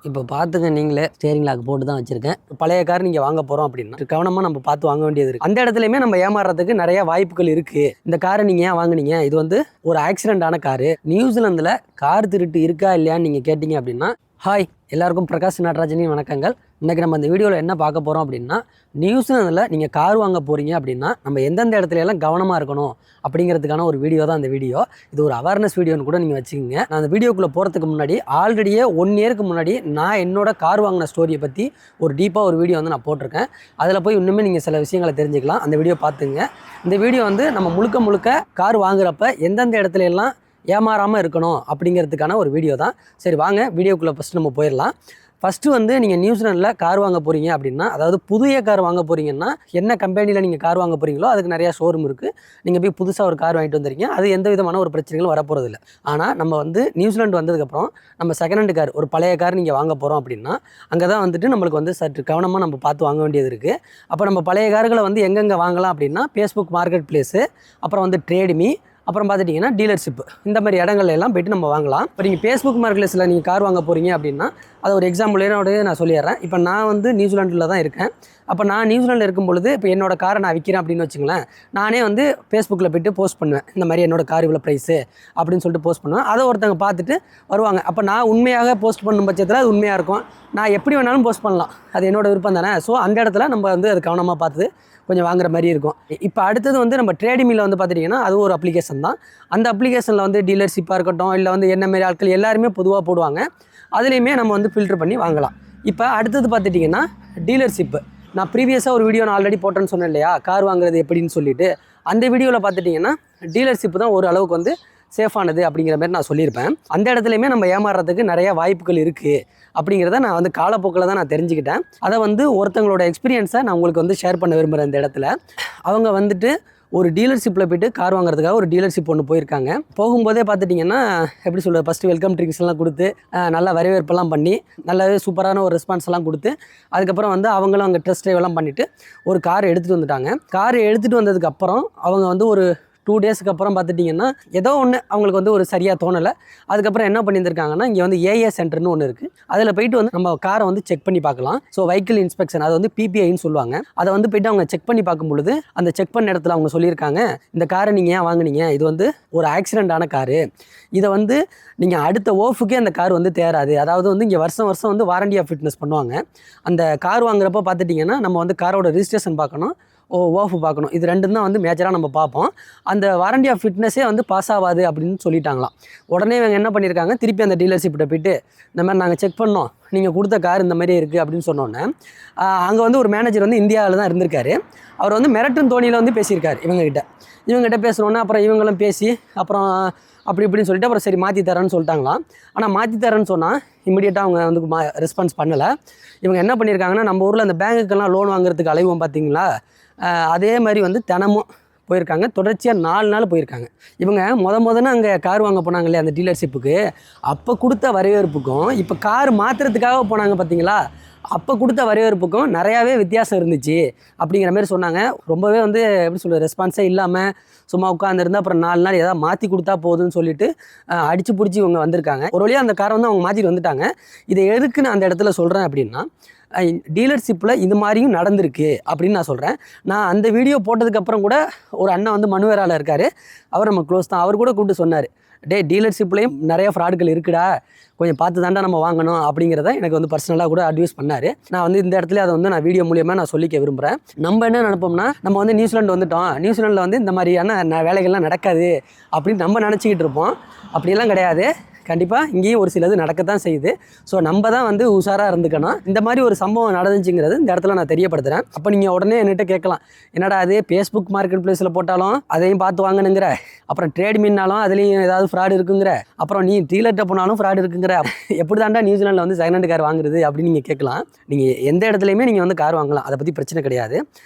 இப்போ பார்த்துங்க நீங்களே ஸ்டேரிங் லாக் போட்டு தான் வச்சிருக்கேன். பழைய கார் நீங்கள் வாங்க போகிறோம் அப்படின்னா கவனமாக நம்ம பார்த்து வாங்க வேண்டியது இருக்குது. அந்த இடத்துலையுமே நம்ம ஏமாறுறதுக்கு நிறைய வாய்ப்புகள் இருக்குது. இந்த காரை நீங்கள் ஏன் வாங்குனீங்க, இது வந்து ஒரு ஆக்சிடென்ட் ஆன காரு. நியூசிலாந்தில் கார் திருட்டு இருக்கா இல்லையான்னு நீங்கள் கேட்டிங்க அப்படின்னா, ஹாய் எல்லாருக்கும் பிரகாஷ் நடராஜனின் வணக்கங்கள். இன்றைக்கி நம்ம இந்த வீடியோவில் என்ன பார்க்க போகிறோம் அப்படின்னா, நியூசிலாந்தில் நீங்கள் கார் வாங்க போகிறீங்க அப்படின்னா நம்ம எந்தெந்த இடத்துல எல்லாம் கவனமாக இருக்கணும் அப்படிங்கிறதுக்கான ஒரு வீடியோ தான் இந்த வீடியோ. இது ஒரு அவேர்னஸ் வீடியோன்னு கூட நீங்கள் வச்சுக்கோங்க. நான் அந்த வீடியோக்குள்ளே போகிறதுக்கு முன்னாடி ஆல்ரெடியே 1 இயருக்கு முன்னாடி நான் என்னோட கார் வாங்கின ஸ்டோரியை பற்றி ஒரு டீப்பாக ஒரு வீடியோ வந்து நான் போட்டிருக்கேன். அதில் போய் இன்னுமே நீங்கள் சில விஷயங்களை தெரிஞ்சுக்கலாம். அந்த வீடியோ பார்த்துங்க. இந்த வீடியோ வந்து நம்ம முழுக்க கார் வாங்குறப்ப எந்தெந்த இடத்துல எல்லாம் ஏமாறாமல் இருக்கணும் அப்படிங்கிறதுக்கான ஒரு வீடியோ தான். சரி வாங்க வீடியோக்குள்ளே ஃபஸ்ட்டு நம்ம போயிடலாம். ஃபஸ்ட்டு வந்து நீங்கள் நியூசிலாண்டில் கார் வாங்க போகிறீங்க அப்படின்னா, அதாவது புதிய கார் வாங்க போகிறீங்கன்னா என்ன கம்பெனியில் நீங்கள் கார் வாங்க போகிறீங்களோ அதுக்கு நிறையா ஷோரூம் இருக்குது. நீங்கள் போய் புதுசாக ஒரு கார் வாங்கிட்டு வந்துருக்கீங்க, அது எந்த விதமான ஒரு பிரச்சனைகளும் வரப்போகிறதில்ல. ஆனால் நம்ம வந்து நியூசிலாண்டு வந்ததுக்கப்புறம் நம்ம செகண்ட் ஹேண்ட் கார், ஒரு பழைய கார் நீங்கள் வாங்க போகிறோம் அப்படின்னா அங்கே தான் வந்துட்டு நம்மளுக்கு வந்து சற்று கவனமாக நம்ம பார்த்து வாங்க வேண்டியது இருக்குது. அப்போ நம்ம பழைய கார்களை வந்து எங்கெங்கே வாங்கலாம் அப்படின்னா, ஃபேஸ்புக் மார்க்கெட் பிளேஸு, அப்புறம் வந்து ட்ரேட்மி, அப்புறம் பார்த்துட்டிங்கன்னா டீலர்ஷிப், இந்த மாதிரி இடங்கள்ல எல்லாம் போய்ட்டு நம்ம வாங்கலாம். இப்போ நீங்கள் ஃபேஸ்புக் மார்க்கெட்ஸில் நீங்கள் கார் வாங்க போகிறீங்க அப்படின்னா அதை ஒரு எக்ஸாம்பிளோட நான் சொல்லிடுறேன். இப்போ நான் வந்து நியூசிலாண்டில் தான் இருக்கேன். அப்போ நான் நியூசிலாண்டில் இருக்கும் பொழுது இப்போ என்னோட காரை நான் விற்கிறேன் அப்படின்னு வச்சுங்களேன், நானே வந்து ஃபேஸ்புக்கில் போய்ட்டு போஸ்ட் பண்ணுவேன், இந்த மாதிரி என்னோட கார் இவ்வளோ ப்ரைஸு அப்படின்னு சொல்லிட்டு போஸ்ட் பண்ணுவேன். அதை ஒருத்தவங்க பார்த்துட்டு வருவாங்க. அப்போ நான் உண்மையாக போஸ்ட் பண்ணும் பட்சத்தில் அது உண்மையாக இருக்கும். நான் எப்படி வேணாலும் போஸ்ட் பண்ணலாம், அது என்னோட விருப்பம் தானே. ஸோ அந்த இடத்துல நம்ம வந்து அது கவனமாக பார்த்து கொஞ்சம் வாங்குற மாதிரி இருக்கும். இப்போ அடுத்தது வந்து நம்ம ட்ரேட்மியில் வந்து பார்த்துட்டிங்கன்னா அது ஒரு அப்ளிகேஷன் தான். அந்த அப்ளிகேஷனில் வந்து டீலர்ஷிப்பாக இருக்கட்டும், இல்லை வந்து என்ன மாதிரி ஆட்கள் எல்லாருமே பொதுவாக போடுவாங்க. அதுலேயுமே நம்ம வந்து ஃபில்டர் பண்ணி வாங்கலாம். இப்போ அடுத்தது பார்த்துட்டிங்கன்னா டீலர்ஷிப்பு. நான் ப்ரீவியஸாக ஒரு வீடியோ நான் ஆல்ரெடி போட்டேன்னு சொன்னேன் இல்லையா, கார் வாங்குறது எப்படின்னு சொல்லிட்டு. அந்த வீடியோவில் பார்த்துட்டிங்கன்னா டீலர்ஷிப்பு தான் ஒரு அளவுக்கு வந்து சேஃபானது அப்படிங்கிற மாதிரி நான் சொல்லியிருப்பேன். அந்த இடத்துலையுமே நம்ம ஏமாறுறதுக்கு நிறையா வாய்ப்புகள் இருக்குது அப்படிங்கிறத நான் வந்து காலப்போக்கில் தான் நான் தெரிஞ்சுக்கிட்டேன். அதை வந்து ஒருத்தங்களோட எக்ஸ்பீரியன்ஸை நான் உங்களுக்கு வந்து ஷேர் பண்ண விரும்புகிறேன். இந்த இடத்துல அவங்க வந்துட்டு ஒரு டீலர்ஷிப்பில் போய்ட்டு கார் வாங்குறதுக்காக ஒரு டீலர்ஷிப் ஒன்று போயிருக்காங்க. போகும்போதே பார்த்துட்டிங்கன்னா எப்படி சொல்கிறது, ஃபஸ்ட்டு வெல்கம் ட்ரிங்க்ஸ்லாம் கொடுத்து நல்லா வரவேற்பெல்லாம் பண்ணி நல்லாவே சூப்பரான ஒரு ரெஸ்பான்ஸ்லாம் கொடுத்து, அதுக்கப்புறம் வந்து அவங்களும் அங்கே டெஸ்ட் ட்ரைவெல்லாம் பண்ணிவிட்டு ஒரு கார் எடுத்துகிட்டு வந்துட்டாங்க. கார் எடுத்துகிட்டு வந்ததுக்கப்புறம் அவங்க வந்து ஒரு 2 டேஸ்க்கு அப்புறம் பார்த்துட்டிங்கன்னா ஏதோ ஒன்று அவங்களுக்கு வந்து ஒரு சரியாக தோணலை. அதுக்கப்புறம் என்ன பண்ணியிருந்திருக்காங்கன்னா, இங்கே வந்து ஏஏ சென்டர்னு ஒன்று இருக்குது. அதில் போய்ட்டு வந்து நம்ம காரை வந்து செக் பண்ணி பார்க்கலாம். ஸோ வெஹிக்கிள் இன்ஸ்பெக்ஷன், அது வந்து பிபிஐன்னு சொல்லுவாங்க. அதை வந்து போய்ட்டு அவங்க செக் பண்ணி பார்க்கும் பொழுது அந்த செக் பண்ண இடத்துல அவங்க சொல்லியிருக்காங்க, இந்த காரை நீங்கள் ஏன் வாங்குனீங்க, இது வந்து ஒரு ஆக்சிடென்ட் ஆன காரு. இதை வந்து நீங்கள் அடுத்த ஓஃபுக்கே அந்த கார் வந்து தேராது. அதாவது வந்து இங்கே வருஷம் வந்து வாரண்டி ஆஃப் ஃபிட்னஸ் பண்ணுவாங்க. அந்த கார் வாங்குறப்ப பார்த்துட்டிங்கன்னா நம்ம வந்து காரோட ரிஜிஸ்ட்ரேஷன் பார்க்கணும், ஓஃபு பார்க்கணும். இது ரெண்டும் தான் வந்து மேஜராக நம்ம பார்ப்போம். அந்த வாரண்டி ஆஃப் ஃபிட்னஸே வந்து பாஸ் ஆகாது அப்படின்னு சொல்லிட்டாங்களாம். உடனே இவங்க என்ன பண்ணியிருக்காங்க, திருப்பி அந்த டீலர்ஷிப்கிட்ட போய்ட்டு இந்த மாதிரி நாங்கள் செக் பண்ணோம், நீங்கள் கொடுத்த கார் இந்த மாதிரி இருக்குது அப்படின்னு சொன்னோன்னே அங்கே வந்து ஒரு மேனேஜர் வந்து இந்தியாவில் தான் இருந்திருக்காரு. அவர் வந்து மிரட்டும் தோணியில் வந்து பேசியிருக்காரு இவங்ககிட்ட பேசுனோன்னே அப்புறம் இவங்களும் பேசி அப்புறம் அப்படி இப்படின்னு சொல்லிட்டு அப்புறம் சரி மாற்றி தரேன்னு சொல்லிட்டாங்களாம். ஆனால் மாற்றி தரேன்னு சொன்னால் இமிடியேட்டாக அவங்க வந்து ரெஸ்பான்ஸ் பண்ணலை. இவங்க என்ன பண்ணியிருக்காங்கன்னா, நம்ம ஊரில் அந்த பேங்குக்கெல்லாம் லோன் வாங்குறதுக்கு அலைவோம் பார்த்தீங்களா, அதே மாதிரி வந்து தினமும் போயிருக்காங்க. தொடர்ச்சியாக 4 நாள் போயிருக்காங்க. இவங்க முதன்னு அங்கே கார் வாங்க போனாங்க இல்லையா அந்த டீலர்ஷிப்புக்கு, அப்போ கொடுத்த வரவேற்புக்கும் இப்போ கார் மாற்றுறதுக்காக போனாங்க பார்த்தீங்களா, அப்போ கொடுத்த வரவேற்புக்கும் நிறையாவே வித்தியாசம் இருந்துச்சு அப்படிங்கிற மாதிரி சொன்னாங்க. ரொம்பவே வந்து எப்படி சொல்கிறது, ரெஸ்பான்ஸே இல்லாமல் சும்மா உட்காந்துருந்து அப்புறம் 4 நாள் எதாவது மாற்றி கொடுத்தா போதுன்னு சொல்லிட்டு அடித்து பிடிச்சி இவங்க வந்திருக்காங்க. ஒரு வழியாக அந்த காரை வந்து அவங்க மாற்றிட்டு வந்துட்டாங்க. இதை எதுக்கு நான் அந்த இடத்துல சொல்கிறேன் அப்படின்னா, டீலர்ஷிப்பில் இது மாதிரியும் நடந்திருக்கு அப்படின்னு நான் சொல்கிறேன். நான் அந்த வீடியோ போட்டதுக்கப்புறம் கூட ஒரு அண்ணன் வந்து மனுவேரால் இருக்கார், அவர் நம்ம க்ளோஸ் தான். அவர் கூட கூப்பிட்டு சொன்னார், டீலர்ஷிப்லேயும் நிறைய ஃப்ராடுகள் இருக்குடா, கொஞ்சம் பார்த்து தாண்டா நம்ம வாங்கணும் அப்படிங்கிறத எனக்கு வந்து பர்சனலாக கூட அட்வைஸ் பண்ணார். நான் வந்து இந்த இடத்துல அதை வந்து நான் வீடியோ மூலியமாக நான் சொல்லிக்க விரும்புகிறேன். நம்ம என்ன நினைப்போம்னா, நம்ம வந்து நியூசிலாண்டு வந்துட்டோம், நியூசிலாண்டில் வந்து இந்த மாதிரியான வேலைகள்லாம் நடக்காது அப்படின்னு நம்ம நினச்சிக்கிட்டு இருப்போம். அப்படியெல்லாம் கிடையாது. கண்டிப்பாக இங்கேயும் ஒரு சிலது நடக்கத்தான் செய்யுது. ஸோ நம்ம தான் வந்து உஷாராக இருந்துக்கணும். இந்த மாதிரி ஒரு சம்பவம் நடந்துச்சுங்கிறது இந்த இடத்துல நான் தெரியப்படுத்துகிறேன். அப்போ நீங்கள் உடனே என்கிட்ட கேட்கலாம், என்னடா அது ஃபேஸ்புக் மார்க்கெட் பிளேஸில் போட்டாலும் அதையும் பார்த்து வாங்கணுங்கிற, அப்புறம் ட்ரேட்மின்னாலும் அதுலேயும் ஏதாவது ஃப்ராடு இருக்குங்கிற, அப்புறம் நீ டீலர்கிட்ட போனாலும் ஃப்ராடு இருக்குங்கிற, எப்படி தாண்டா நியூசிலாண்டில் வந்து செகண்ட் ஹேண்ட் கார் வாங்குறது அப்படின்னு நீங்கள் கேட்கலாம். நீங்கள் எந்த இடத்துலையுமே நீங்கள் வந்து கார் வாங்கலாம், அதை பற்றி பிரச்சனை கிடையாது.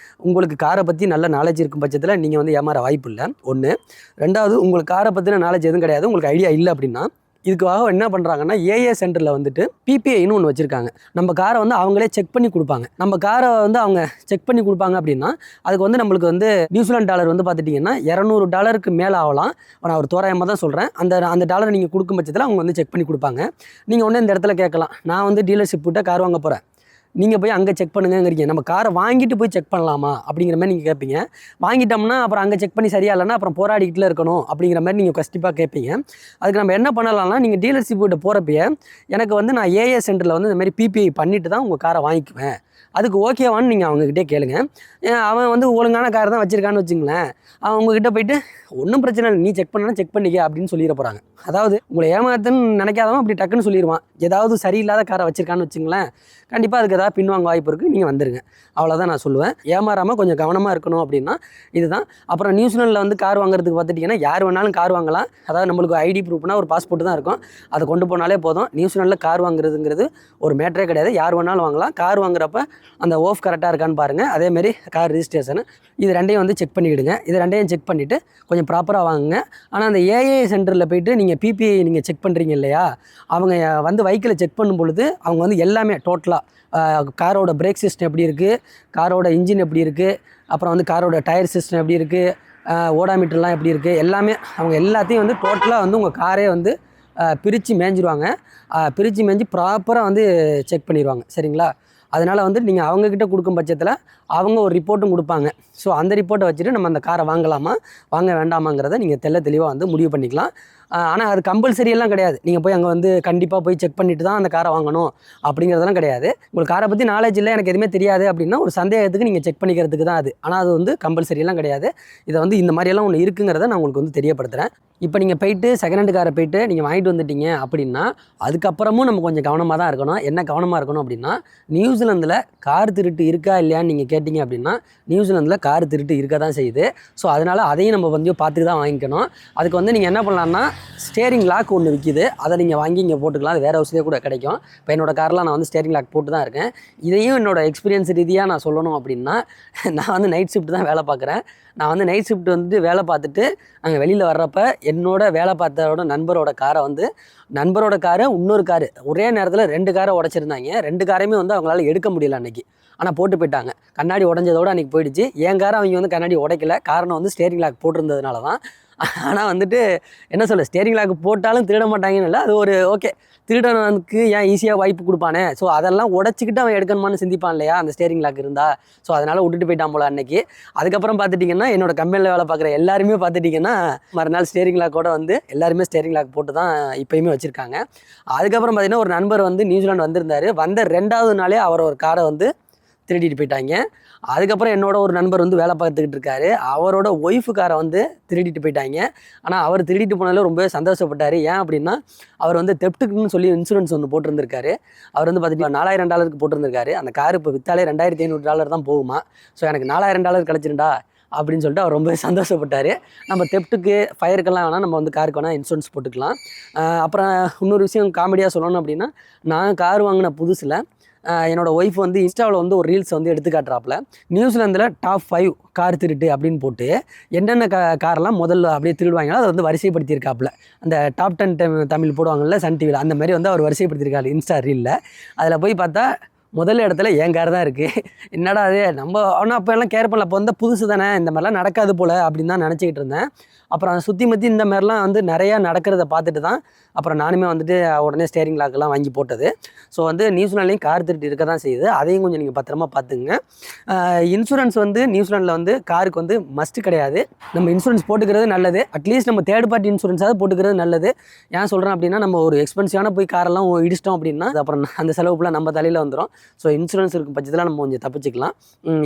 உங்களுக்கு காரை பற்றி நல்ல நாலேஜ் இருக்கும் பட்சத்தில் நீங்கள் வந்து ஏமாற வாய்ப்பு இல்லை. 1. 2வது, உங்களுக்கு காரை பற்றின நாலேஜ் எதுவும் கிடையாது, உங்களுக்கு ஐடியா இல்லை அப்படின்னா இதுக்காக என்ன பண்ணுறாங்கன்னா ஏஏ சென்டரில் வந்துட்டு பிபிஐன்னு ஒன்று வச்சுருக்காங்க. நம்ம காரை வந்து அவங்களே செக் பண்ணி கொடுப்பாங்க. நம்ம காரை வந்து அவங்க செக் பண்ணி கொடுப்பாங்க அப்படின்னா அதுக்கு வந்து நம்மளுக்கு வந்து நியூசிலாந்து டாலர் வந்து பார்த்துட்டிங்கன்னா $200 மேலே ஆகலாம். நான் ஒரு தோராயமாக தான் சொல்கிறேன். அந்த டாலரை நீங்கள் கொடுக்கும் பட்சத்தில் அவங்க வந்து செக் பண்ணி கொடுப்பாங்க. நீங்கள் ஒன்று இந்த இடத்துல கேட்கலாம், நான் வந்து டீலர்ஷிப் விட்ட கார் வாங்க போகிறேன், நீங்கள் போய் அங்கே செக் பண்ணுங்கிறீங்க, நம்ம காரை வாங்கிட்டு போய் செக் பண்ணலாமா அப்படிங்கிற மாதிரி நீங்கள் கேட்பீங்க. வாங்கிட்டோம்னா அப்புறம் அங்கே செக் பண்ணி சரியா இல்லைன்னா அப்புறம் போராடிக்கிட்டு இருக்கணும் அப்படிங்கிற மாதிரி நீங்கள் கண்டிப்பாக கேட்பீங்க. அதுக்கு நம்ம என்ன பண்ணலாம்னா, நீங்கள் டீலர்ஷிப் கிட்ட போகிறப்பயே எனக்கு வந்து நான் ஏஏ சென்டரில் வந்து இந்த மாதிரி பிபிஐ பண்ணிட்டு தான் உங்கள் காரை வாங்கிக்குவேன், அதுக்கு ஓகேவான்னு நீங்கள் அவங்ககிட்டே கேளுங்க. அவன் வந்து ஒழுங்கான காரை தான் வச்சுருக்கான்னு வச்சுங்களேன், அவன் உங்ககிட்ட போயிட்டு ஒன்றும் பிரச்சனை இல்லை, நீ செக் பண்ணனா செக் பண்ணிக்க அப்படின்னு சொல்லிட போகிறாங்க. அதாவது உங்களை ஏமாத்துன்னு நினைக்காதவன் அப்படி டக்குன்னு சொல்லிடுவான். ஏதாவது சரியில்லாத காரை வச்சுருக்கான்னு வச்சுங்களேன், கண்டிப்பாக அதுக்கு ஏதாவது பின்வாங்க வாய்ப்பு இருக்குது, நீங்கள் வந்துடுங்க. அவ்வளோதான் நான் சொல்லுவேன். ஏமாறாமல் கொஞ்சம் கவனமாக இருக்கணும் அப்படின்னா இதுதான். அப்புறம் நியூசிலாண்டில் வந்து கார் வாங்குறதுக்கு பார்த்துட்டிங்கன்னா யார் வேணாலும் கார் வாங்கலாம். அதாவது நம்மளுக்கு ஐடி ப்ரூஃப்னா ஒரு பாஸ்போர்ட் தான் இருக்கும், அதை கொண்டு போனாலே போதும். நியூசிலாண்டில் கார் வாங்குறதுங்கிறது ஒரு மேட்டரே கிடையாது, யார் வேணாலும் வாங்கலாம். கார் வாங்குறப்ப அந்த ஓஃப் கரெக்டாக இருக்கான்னு பாருங்கள். அதேமாரி கார் ரிஜிஸ்ட்ரேஷன் இது ரெண்டையும் வந்து செக் பண்ணிவிடுங்க. இது ரெண்டையும் செக் பண்ணிவிட்டு கொஞ்சம் ப்ராப்பராக வாங்குங்க. ஆனால் அந்த ஏஏ சென்டரில் போய்ட்டு நீங்கள் பிபிஐ நீங்கள் செக் பண்ணுறீங்க இல்லையா, அவங்க வந்து வெஹிக்கிளை செக் பண்ணும் பொழுது அவங்க வந்து எல்லாமே டோட்டலாக காரோட பிரேக் சிஸ்டம் எப்படி இருக்குது, காரோட இன்ஜின் எப்படி இருக்குது, அப்புறம் வந்து காரோட டயர் சிஸ்டம் எப்படி இருக்குது, ஓடாமீட்டர்லாம் எப்படி இருக்குது, எல்லாமே அவங்க எல்லாத்தையும் வந்து டோட்டலாக வந்து உங்கள் காரே வந்து பிரித்து மேய்ஞ்சிருவாங்க. பிரித்து மேய்ஞ்சி ப்ராப்பராக வந்து செக் பண்ணிடுவாங்க. சரிங்களா? அதனால் வந்து நீங்கள் அவங்கக்கிட்ட கொடுக்கும் பட்சத்தில் அவங்க ஒரு ரிப்போர்ட்டும் கொடுப்பாங்க. ஸோ அந்த ரிப்போர்ட்டை வச்சுட்டு நம்ம அந்த காரை வாங்கலாமா வாங்க வேண்டாமாங்கிறத நீங்கள் தெளிவாக வந்து முடிவு பண்ணிக்கலாம். ஆனால் அது கம்பல்சரியெல்லாம் கிடையாது. நீங்கள் போய் அங்கே வந்து கண்டிப்பாக போய் செக் பண்ணிவிட்டு தான் அந்த காரை வாங்கணும் அப்படிங்கிறதெல்லாம் கிடையாது. உங்களுக்கு காரை பற்றி நாலேஜ் இல்லை, எனக்கு எதுவுமே தெரியாது அப்படின்னா ஒரு சந்தேகத்துக்கு நீங்கள் செக் பண்ணிக்கிறதுக்கு தான் அது. ஆனால் அது வந்து கம்பல்சரியெல்லாம் கிடையாது. இதை வந்து இந்த மாதிரியெல்லாம் ஒன்று இருக்குங்கிறத நான் உங்களுக்கு வந்து தெரியப்படுத்துகிறேன். இப்போ நீங்கள் போயிட்டு செகண்ட் ஹேண்ட் காரை போயிட்டு நீங்கள் வாங்கிட்டு வந்துட்டீங்க அப்படின்னா அதுக்கப்புறமும் நம்ம கொஞ்சம் கவனமாக தான் இருக்கணும். என்ன கவனமாக இருக்கணும் அப்படின்னா, நியூசிலாந்தில் கார் திருட்டு இருக்கா இல்லையான்னு நீங்கள் கேட்டிங்க அப்படின்னா நியூசிலாந்தில் கார் திருட்டு இருக்க தான் செய்யுது. ஸோ அதனால் அதையும் நம்ம வந்து பார்த்து தான் வாங்கிக்கணும். அதுக்கு வந்து நீங்கள் என்ன பண்ணலான்னா, ஸ்டேரிங் லாக் ஒன்று விற்கிது, அதை நீங்கள் வாங்கி இங்கே போட்டுக்கலாம். அது வேறு ஹவுஸ்லேயே கூட கிடைக்கும். இப்போ என்னோடய கார்லாம் நான் வந்து ஸ்டேரிங் லாக் போட்டு தான் இருக்கேன். இதையும் என்னோடய எக்ஸ்பீரியன்ஸ் ரீதியாக நான் சொல்லணும் அப்படின்னா, நான் வந்து நைட் ஷிஃப்ட் தான் வேலை பார்க்குறேன். நான் வந்து நைட் ஷிஃப்ட் வந்து வேலை பார்த்துட்டு அங்கே வெளியில் வர்றப்ப என்னோட வேலை பார்த்தோட நண்பரோட காரை வந்து நண்பரோட காரை இன்னொரு காரு ஒரே நேரத்தில் 2 காரை உடச்சிருந்தாங்க. 2 காரையுமே வந்து அவங்களால எடுக்க முடியல அன்றைக்கி. ஆனால் போட்டு போயிட்டாங்க. கண்ணாடி உடஞ்சதோடு அன்றைக்கி போயிடுச்சு. என் காரை அவங்க வந்து கண்ணாடி உடைக்கல. காரணம் வந்து ஸ்டேரிங் லாக் போட்டிருந்ததுனால தான். ஆனால் வந்துட்டு என்ன சொல்ல, ஸ்டேரிங் லாக் போட்டாலும் திருட மாட்டாங்கன்னு இல்லை, அது ஒரு ஓகே, திருடனுக்கு ஏன் ஈஸியாக வாய்ப்பு கொடுப்பானே, ஸோ அதெல்லாம் உடச்சிக்கிட்டு அவன் எடுக்கணுமான்னு சிந்திப்பான் இல்லையா அந்த ஸ்டேரிங் லாக் இருந்தால். ஸோ அதனால் விட்டுட்டு போயிட்டான் போல அன்றைக்கி. அதுக்கப்புறம் பார்த்துட்டிங்கன்னா என்னோடய கம்பெனியில் வேலை பார்க்குற எல்லாருமே பார்த்துட்டிங்கன்னா மறுநாள் ஸ்டேரிங் லாக்கோட வந்து எல்லாருமே ஸ்டேரிங் லாக் போட்டு தான் இப்போயுமே வச்சுருக்காங்க. அதுக்கப்புறம் பார்த்திங்கன்னா ஒரு நண்பர் வந்து நியூசிலாந்து வந்திருந்தார். வந்த 2வது நாளே அவர் ஒரு காரை வந்து திருடிட்டு போயிட்டாங்க. அதுக்கப்புறம் என்னோட ஒரு நண்பர் வந்து வேலை பார்த்துக்கிட்டு இருக்காரு, அவரோட ஒய்ஃபு காரை வந்து திருடிட்டு போயிட்டாங்க. ஆனால் அவர் திருடிட்டு போனாலும் ரொம்பவே சந்தோஷப்பட்டார். ஏன் அப்படின்னா, அவர் வந்து தெப்ட்டுக்குன்னு சொல்லி இன்சூரன்ஸ் ஒன்று போட்டிருந்திருக்காரு. அவர் வந்து பார்த்துட்டு $4000 போட்டிருந்திருக்காரு. அந்த கார் இப்போ விற்றாலே $2500 தான் போகுமா. ஸோ எனக்கு $4000 கிடச்சிருண்டா அப்படின்னு சொல்லிட்டு அவர் ரொம்ப சந்தோஷப்பட்டார். நம்ம தெப்ட்டுக்கு ஃபயருக்கெல்லாம் வேணால் நம்ம வந்து காருக்கு வேணால் இன்சூரன்ஸ் போட்டுக்கலாம். அப்புறம் இன்னொரு விஷயம் காமெடியாக சொல்லணும் அப்படின்னா, நான் கார் வாங்கின புதுசில் என்னோடய ஒய்ஃப் வந்து இன்ஸ்டாவில் வந்து ஒரு ரீல்ஸ் வந்து எடுத்து காட்டுறாப்புல, நியூசிலாந்தில் டாப் 5 கார் திருட்டு அப்படின்னு போட்டு என்னென்ன காரெல்லாம் முதல்ல அப்படியே திருடுவாங்களோ அதை வந்து வரிசைப்படுத்தியிருக்காப்புல. அந்த டாப் 10 தமிழ் போடுவாங்கள்ல சன் டிவியில், அந்த மாதிரி வந்து அவர் வரிசைப்படுத்தியிருக்காரு இன்ஸ்டா ரீலில். அதில் போய் பார்த்தா முதல் இடத்துல என் கார் தான் இருக்குது. என்னடா அது, நம்ம ஆனால் அப்போ எல்லாம் கேர் பண்ணல, அப்போ வந்து புதுசு தானே, இந்த மாதிரிலாம் நடக்காது போல் அப்படின்னு தான் நினச்சிக்கிட்டு இருந்தேன். அப்புறம் சுற்றி முற்றி இந்த மாதிரிலாம் வந்து நிறையா நடக்கிறத பார்த்துட்டு தான் அப்புறம் நானுமே வந்துட்டு உடனே ஸ்டேரிங் லாக்கெல்லாம் வாங்கி போட்டது. ஸோ வந்து நியூசிலாண்ட்லேயும் கார் திருட்டு இருக்க தான் செய்யுது. அதையும் கொஞ்சம் நீங்கள் பத்திரமா பார்த்துங்க. இன்சூரன்ஸ் வந்து நியூசிலாண்டில் வந்து காருக்கு வந்து மஸ்ட்டு கிடையாது. நம்ம இன்சூரன்ஸ் போட்டுக்கிறது நல்லது. அட்லீஸ்ட் நம்ம தேர்ட் பார்ட்டி இன்சூரன்ஸாவது போட்டுக்கிறது நல்லது. ஏன் சொல்கிறேன் அப்படின்னா, நம்ம ஒரு எக்ஸ்பென்சிவான போய் காரெல்லாம் இடிச்சிட்டோம் அப்படின்னா அப்புறம் அந்த செலவுக்குலாம் நம்ம தலையில் வந்துடும். ஸோ இன்சூரன்ஸ் இருக்கும் பட்சத்தில் நம்ம கொஞ்சம் தப்பிச்சுக்கலாம்.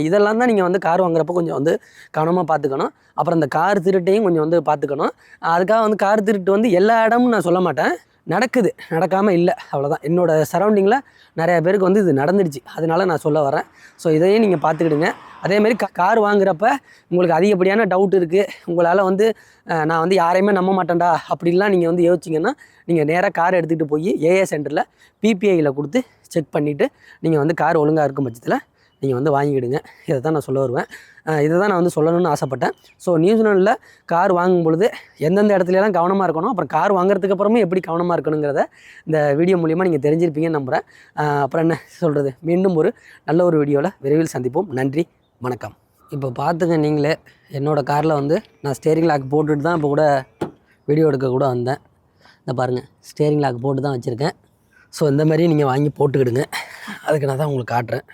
இதெல்லாம் தான் நீங்கள் வந்து கார் வாங்குறப்போ கொஞ்சம் வந்து கவனமாக பார்த்துக்கணும். அப்புறம் இந்த கார் திருட்டையும் கொஞ்சம் வந்து பார்த்துக்கணும். அதுக்காக வந்து கார் திருட்டு வந்து எல்லா இடமும் நான் சொல்ல மாட்டேன், நடக்குது, நடக்காமல் இல்லை, அவ்வளோதான். என்னோடய சரௌண்டிங்கில் நிறையா பேருக்கு வந்து இது நடந்துடுச்சு, அதனால நான் சொல்ல வரேன். ஸோ இதையும் நீங்கள் பார்த்துக்கிடுங்க. அதேமாதிரி கார் வாங்குறப்ப உங்களுக்கு அதிகப்படியான டவுட் இருக்குது, உங்களால் வந்து நான் வந்து யாரையுமே நம்ப மாட்டேன்டா அப்படின்லாம் நீங்கள் வந்து யோசிச்சிங்கன்னா, நீங்கள் நேராக கார் எடுத்துகிட்டு போய் ஏஏ சென்டரில் பிபிஐயில் கொடுத்து செக் பண்ணிவிட்டு நீங்கள் வந்து கார் ஒழுங்காக இருக்கும் பட்சத்தில் நீங்கள் வந்து வாங்கிக்கிடுங்க. இதை தான் நான் சொல்ல வருவேன். இதை தான் நான் வந்து சொல்லணும்னு ஆசைப்பட்டேன். ஸோ நியூசிலாண்டில் கார் வாங்கும் பொழுது எந்தெந்த இடத்துலலாம் கவனமாக இருக்கணும், அப்புறம் கார் வாங்குறதுக்கு அப்புறமே எப்படி கவனமாக இருக்கணுங்கிறத இந்த வீடியோ மூலிமா நீங்கள் தெரிஞ்சிருப்பீங்கன்னு நம்புகிறேன். அப்புறம் என்ன சொல்கிறது, மீண்டும் ஒரு நல்ல ஒரு வீடியோவில் விரைவில் சந்திப்போம். நன்றி, வணக்கம். இப்போ பார்த்துங்க நீங்களே, என்னோடய காரில் வந்து நான் ஸ்டேரிங் லாக் போட்டுட்டு தான் இப்போ கூட வீடியோ எடுக்க கூட வந்தேன். இந்த பாருங்கள், ஸ்டேரிங் லாக் போட்டு தான் வச்சுருக்கேன். ஸோ இந்த மாதிரி நீங்கள் வாங்கி போட்டுக்கிடுங்க. அதுக்கு நான் தான் உங்களுக்கு காட்டுறேன்.